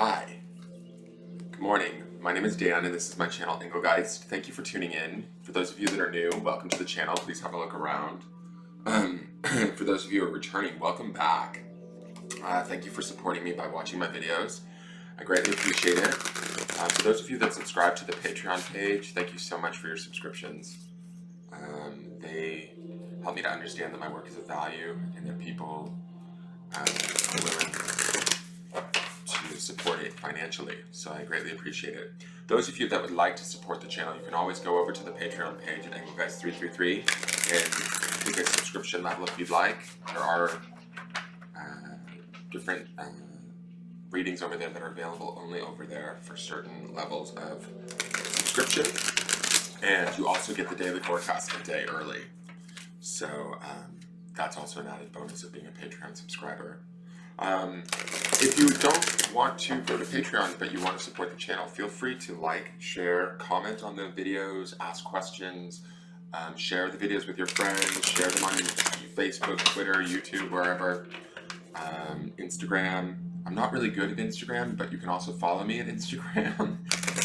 Hi, good morning. My name is Dan and this is my channel Engelgeist. Thank you for tuning in. For those of you that are new, welcome to the channel. Please have a look around. For those of you who are returning, welcome back. Thank you for supporting me by watching my videos. I greatly appreciate it. For those of you that subscribe to the Patreon page, thank you so much for your subscriptions. They help me to understand that my work is of value and that people are willing to support it financially, so I greatly appreciate it. Those of you that would like to support the channel, you can always go over to the Patreon page at Engelgeist333 and pick a subscription level if you'd like. There are different readings over there that are available only over there for certain levels of subscription, and you also get the daily forecast a day early. So that's also an added bonus of being a Patreon subscriber. If you don't want to go to Patreon but you want to support the channel, feel free to like, share, comment on the videos, ask questions, share the videos with your friends, share them on Facebook, Twitter, YouTube, wherever, Instagram. I'm not really good at Instagram, but you can also follow me at Instagram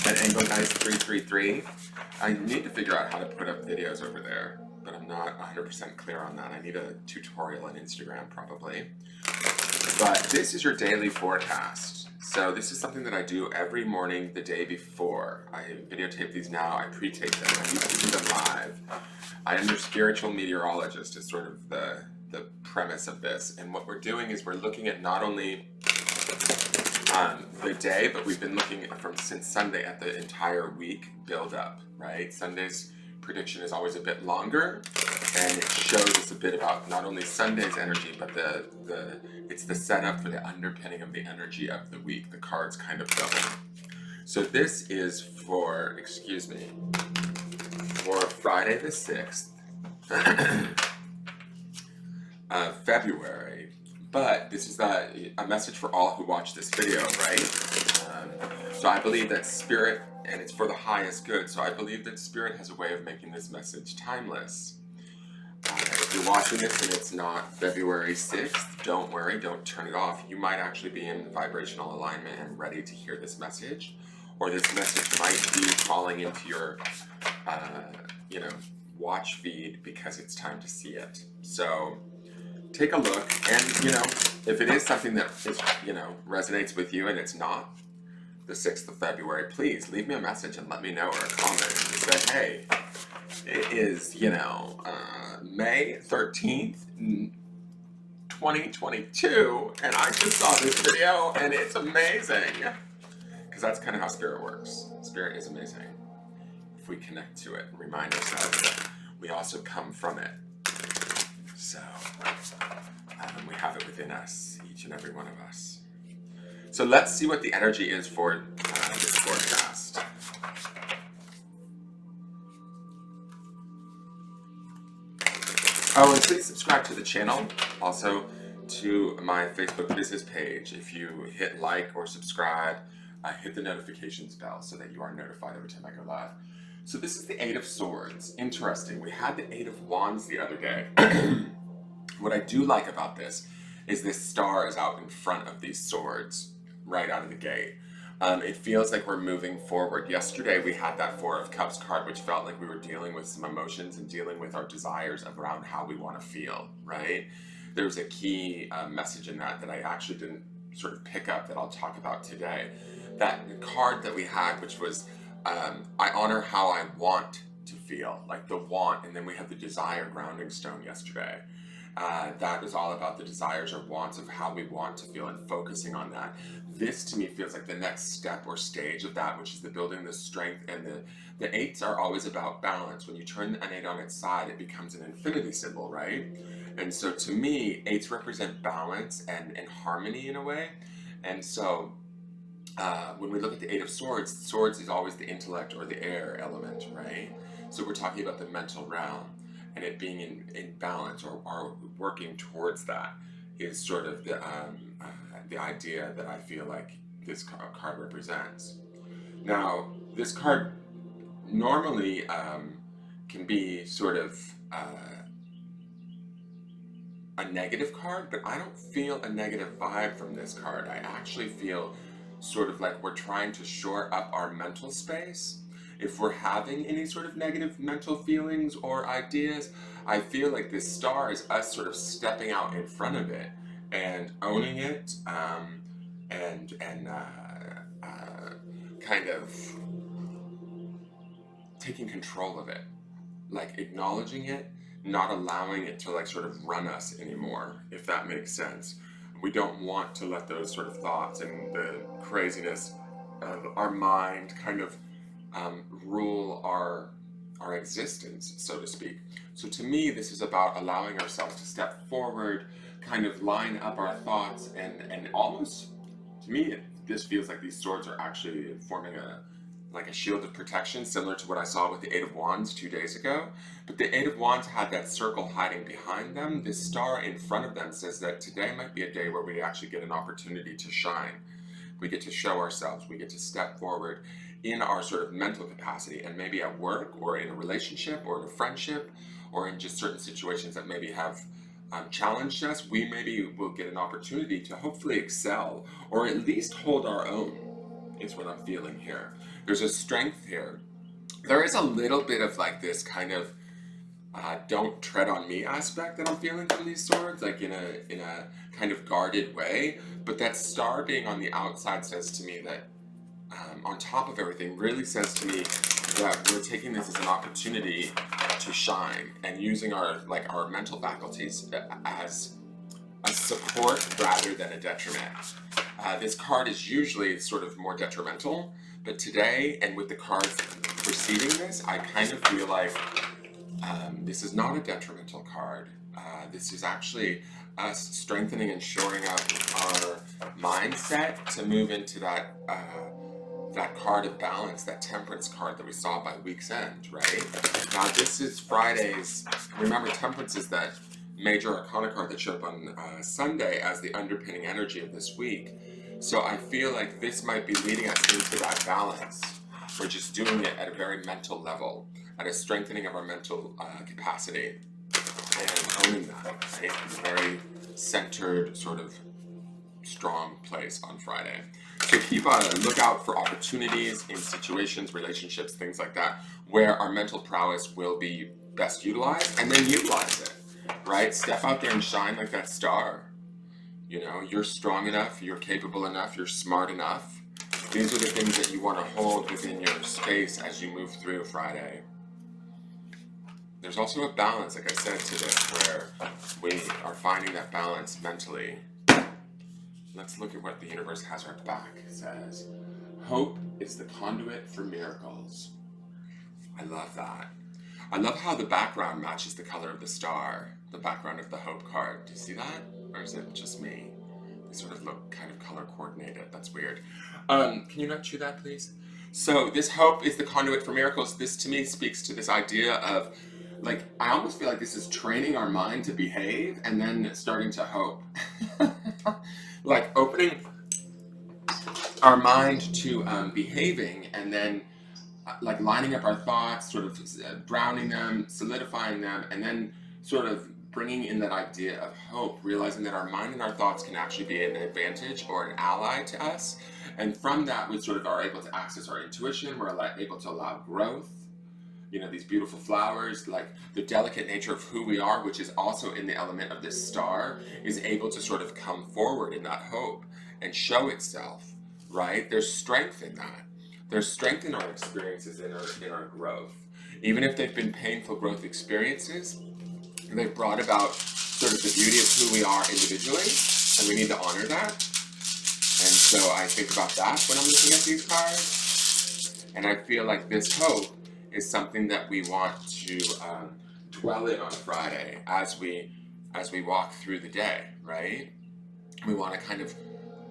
at Engelgeist333. I need to figure out how to put up videos over there, but I'm not 100% clear on that. I need a tutorial on Instagram probably. But this is your daily forecast. So this is something that I do every morning the day before. I videotape these now, I pre-tape them, I used to do them live. I am your spiritual meteorologist is sort of the premise of this. And what we're doing is we're looking at not only the day, but we've been looking at since Sunday at the entire week build up, right? Sunday's prediction is always a bit longer, and it shows us a bit about not only Sunday's energy, but it's the setup for the underpinning of the energy of the week. The cards kind of double. So this is for, for Friday the 6th of February. But this is a message for all who watch this video, right? So I believe that Spirit, and it's for the highest good, so I believe that Spirit has a way of making this message timeless. If you're watching this and it's not February 6th, don't worry, don't turn it off. You might actually be in vibrational alignment and ready to hear this message, or this message might be falling into your watch feed because it's time to see it. So take a look, and if it is something that is resonates with you and it's not the 6th of February, please leave me a message and let me know, or a comment and say, hey, it is May 13th 2022 and I just saw this video and it's amazing, because that's kind of how Spirit works. Spirit is amazing if we connect to it and remind ourselves that we also come from it. So we have it within us, each and every one of us. So let's see what the energy is for this forecast. Oh, and please subscribe to the channel, also to my Facebook business page. If you hit like or subscribe, hit the notifications bell so that you are notified every time I go live. So this is the 8 of Swords. Interesting, we had the 8 of Wands the other day. What I do like about this is this star is out in front of these swords right out of the gate. It feels like we're moving forward. Yesterday we had that 4 of Cups card, which felt like we were dealing with some emotions and dealing with our desires around how we want to feel, right? There's a key message in that I actually didn't sort of pick up that I'll talk about today. That card that we had, which was I honor how I want to feel, like the want, and then we had the desire grounding stone yesterday. That is all about the desires or wants of how we want to feel and focusing on that. This to me feels like the next step or stage of that, which is the building the strength, and the 8s are always about balance. When you turn an 8 on its side, it becomes an infinity symbol, right? And so to me, 8s represent balance and harmony in a way. And so when we look at the 8 of Swords, swords is always the intellect or the air element, right? So we're talking about the mental realm, and it being in balance or working towards that is sort of the idea that I feel like this card represents. Now, this card normally can be sort of a negative card, but I don't feel a negative vibe from this card. I actually feel sort of like we're trying to shore up our mental space. If we're having any sort of negative mental feelings or ideas, I feel like this star is us sort of stepping out in front of it and owning it, and kind of taking control of it, like acknowledging it, not allowing it to like sort of run us anymore, if that makes sense. We don't want to let those sort of thoughts and the craziness of our mind kind of rule our existence, so to speak. So to me, this is about allowing ourselves to step forward, kind of line up our thoughts, and almost, to me, this feels like these swords are actually forming like a shield of protection, similar to what I saw with the Eight of Wands 2 days ago. But the Eight of Wands had that circle hiding behind them. This star in front of them says that today might be a day where we actually get an opportunity to shine. We get to show ourselves. We get to step forward in our sort of mental capacity, and maybe at work or in a relationship or in a friendship or in just certain situations that maybe have challenged us. We maybe will get an opportunity to hopefully excel or at least hold our own, is what I'm feeling here. There's a strength here. There is a little bit of like this kind of don't tread on me aspect that I'm feeling from these swords, like in a kind of guarded way. But that star being on the outside says to me that on top of everything really says to me that we're taking this as an opportunity to shine and using our mental faculties as a support rather than a detriment. This card is usually sort of more detrimental, but today, and with the cards preceding this, I kind of feel like this is not a detrimental card. This is actually us strengthening and shoring up our mindset to move into that card of balance, that temperance card that we saw by week's end, right? Now this is Friday's, remember temperance is that major arcana card that showed up on Sunday as the underpinning energy of this week. So I feel like this might be leading us into that balance. We're just doing it at a very mental level, at a strengthening of our mental capacity, and owning that, right? In a very centered, sort of strong place on Friday. So keep a lookout for opportunities in situations, relationships, things like that, where our mental prowess will be best utilized, and then utilize it, right? Step out there and shine like that star. You know, you're strong enough, you're capable enough, you're smart enough. These are the things that you want to hold within your space as you move through Friday. There's also a balance, like I said, to this, where we are finding that balance mentally. Let's look at what the universe has our back. It says, hope is the conduit for miracles. I love that. I love how the background matches the color of the star, the background of the hope card. Do you see that? Or is it just me? They sort of look kind of color coordinated. That's weird. Can you not chew that, please? So this hope is the conduit for miracles. This to me speaks to this idea of, like, I almost feel like this is training our mind to behave and then starting to hope. Like opening our mind to behaving, and then like lining up our thoughts, sort of browning them, solidifying them, and then sort of bringing in that idea of hope, realizing that our mind and our thoughts can actually be an advantage or an ally to us. And from that, we sort of are able to access our intuition. We're able to allow growth. You know, these beautiful flowers, like the delicate nature of who we are, which is also in the element of this star, is able to sort of come forward in that hope and show itself, right? There's strength in that. There's strength in our experiences, in our growth. Even if they've been painful growth experiences, they've brought about sort of the beauty of who we are individually, and we need to honor that. And so I think about that when I'm looking at these cards. And I feel like this hope is something that we want to dwell in on Friday as we walk through the day, right? We want to kind of,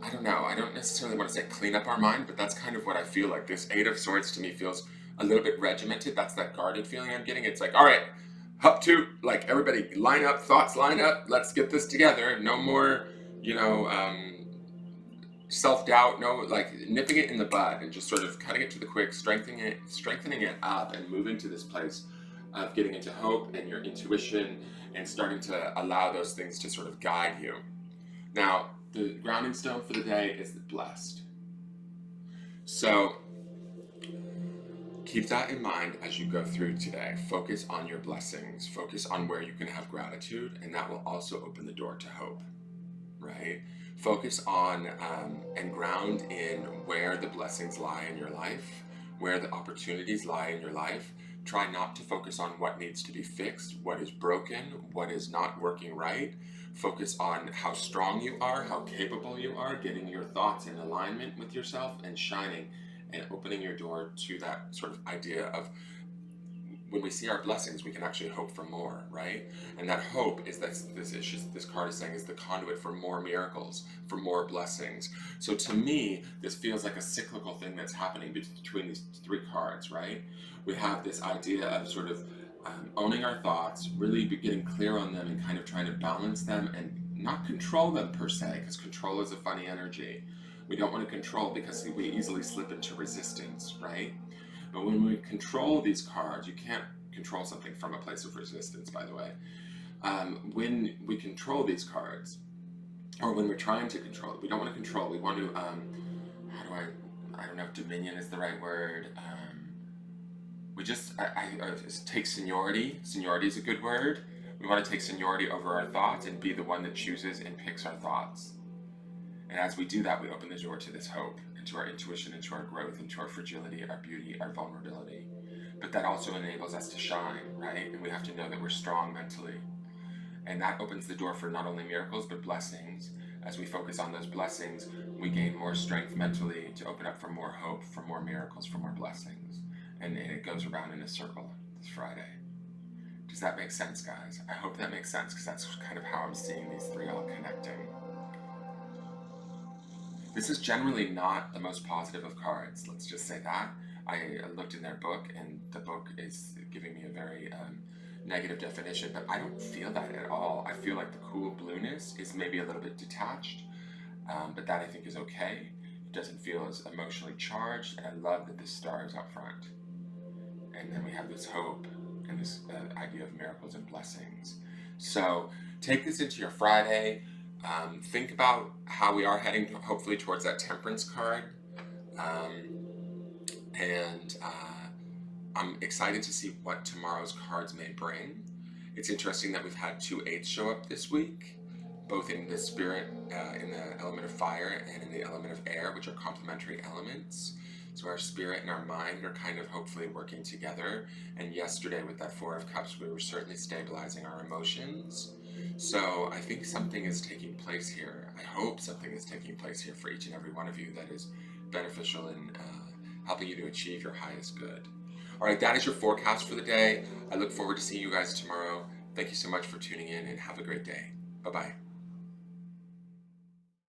I don't know, I don't necessarily want to say clean up our mind, but that's kind of what I feel like. This Eight of Swords to me feels a little bit regimented. That's that guarded feeling I'm getting. It's like, all right, up to, like, everybody line up, thoughts line up, let's get this together. No more, self-doubt, no, like nipping it in the bud and just sort of cutting it to the quick, strengthening it up, and moving to this place of getting into hope and your intuition and starting to allow those things to sort of guide you. Now, the grounding stone for the day is the blessed. So keep that in mind as you go through today. Focus on your blessings, focus on where you can have gratitude, and that will also open the door to hope, right? Focus on and ground in where the blessings lie in your life, where the opportunities lie in your life. Try not to focus on what needs to be fixed, what is broken, what is not working right. Focus on how strong you are, how capable you are, getting your thoughts in alignment with yourself and shining and opening your door to that sort of idea of when we see our blessings, we can actually hope for more, right? And that hope is that this card is saying is the conduit for more miracles, for more blessings. So to me, this feels like a cyclical thing that's happening between these three cards, right? We have this idea of sort of owning our thoughts, really getting clear on them and kind of trying to balance them and not control them per se, because control is a funny energy. We don't want to control because we easily slip into resistance, right? But when we control these cards, you can't control something from a place of resistance, by the way. When we control these cards, or when we're trying to control, we don't want to control, we want to, I don't know if dominion is the right word. We just take seniority. Seniority is a good word. We want to take seniority over our thoughts and be the one that chooses and picks our thoughts. And as we do that, we open the door to this hope, into our intuition, into our growth, into our fragility, our beauty, our vulnerability. But that also enables us to shine, right? And we have to know that we're strong mentally. And that opens the door for not only miracles, but blessings. As we focus on those blessings, we gain more strength mentally to open up for more hope, for more miracles, for more blessings. And it goes around in a circle this Friday. Does that make sense, guys? I hope that makes sense, because that's kind of how I'm seeing these three all connecting. This is generally not the most positive of cards, let's just say that. I looked in their book, and the book is giving me a very negative definition, but I don't feel that at all. I feel like the cool blueness is maybe a little bit detached, but that I think is okay. It doesn't feel as emotionally charged, and I love that this star is up front. And then we have this hope and this idea of miracles and blessings. So take this into your Friday. Think about how we are heading hopefully towards that temperance card. I'm excited to see what tomorrow's cards may bring. It's interesting that we've had 2 8s show up this week, both in the spirit, in the element of fire, and in the element of air, which are complementary elements. So our spirit and our mind are kind of hopefully working together. And yesterday with that 4 of Cups, we were certainly stabilizing our emotions. So I think something is taking place here. I hope something is taking place here for each and every one of you that is beneficial in helping you to achieve your highest good. All right, that is your forecast for the day. I look forward to seeing you guys tomorrow. Thank you so much for tuning in, and have a great day. Bye-bye.